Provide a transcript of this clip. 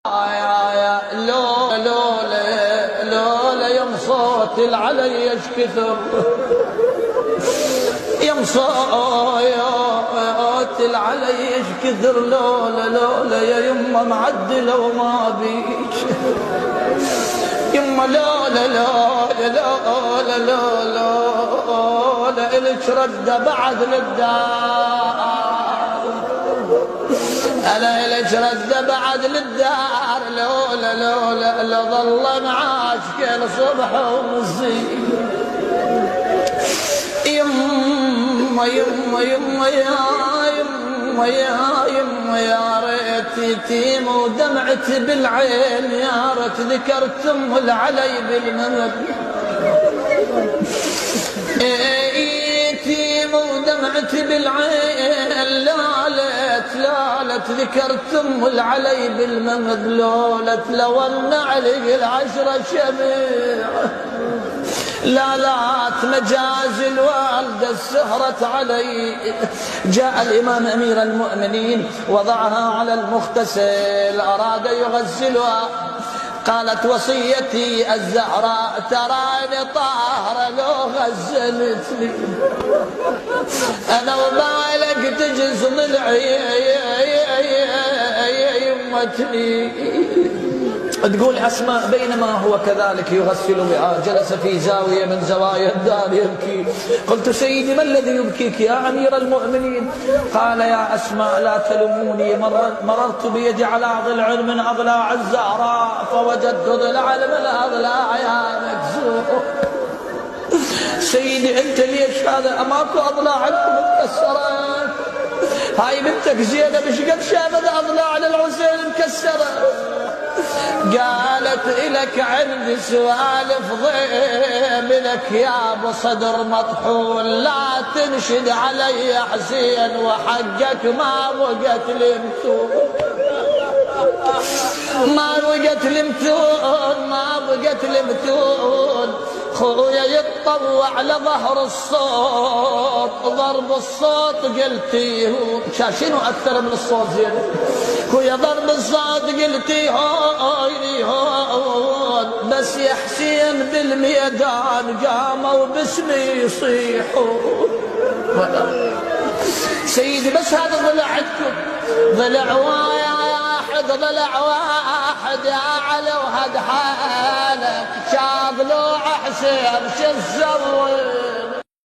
يا لولا يم صوت العلي ايش كثر، يم صوت العلي ايش كثر، لولا يا يمه معدله وما بيك يمه، لولا الك رده بعد للدار، انا الك رده بعد للدار، لولا ظل معاك كل صبح ومسي يما يا ريت يتيم ودمعتي بالعين، يا ريت ذكرت ام العلي بالمنى، يتيم ودمعتي بالعين، لالت ذكرت ام العلي بالممد، لولت لو ان علي العشرة شميع، لالات مجاز الوالدة سهرت علي. جاء الإمام أمير المؤمنين وضعها على المغتسل، أراد يغسلها، قالت وصيتي الزهراء تراني طاهرة لو غسلتني، أنا ومالك تجز ضلعي يمتني. تقول أسماء بينما هو كذلك يغسل بها جلس في زاوية من زوايا الدار يبكي، قلت سيدي ما الذي يبكيك يا أمير المؤمنين؟ قال يا أسماء لا تلوموني، مررت بيدي على ضلع من أضلاع الزهراء فوجدت ضلعا من أضلاعها مكسور. سيدي أنت ليش هذا؟ أماكو أضلاعكم مكسرة؟ هاي بنتك زينب ايش قد شافت أضلاع للحسين مكسرة؟ قالت إلك عندي سوالف ضيم لك يا ابو صدر مطحون، لا تنشد علي يا حسين وحقك ما وقت لمتون، ما وقت لمتون، خويا يتطوع لظهر الصوت، ضرب الصوت قلتي شنو أكثر من الصوت زين؟ خويا ضرب الصوت قلتي هون، بس يا حسين بالميدان قاموا باسمي يصيحون. سيدي بس هذا ضلع عندكم، ضلع واحد يا علي وهد حالك، شاف ضلوع حسين شو تسوي؟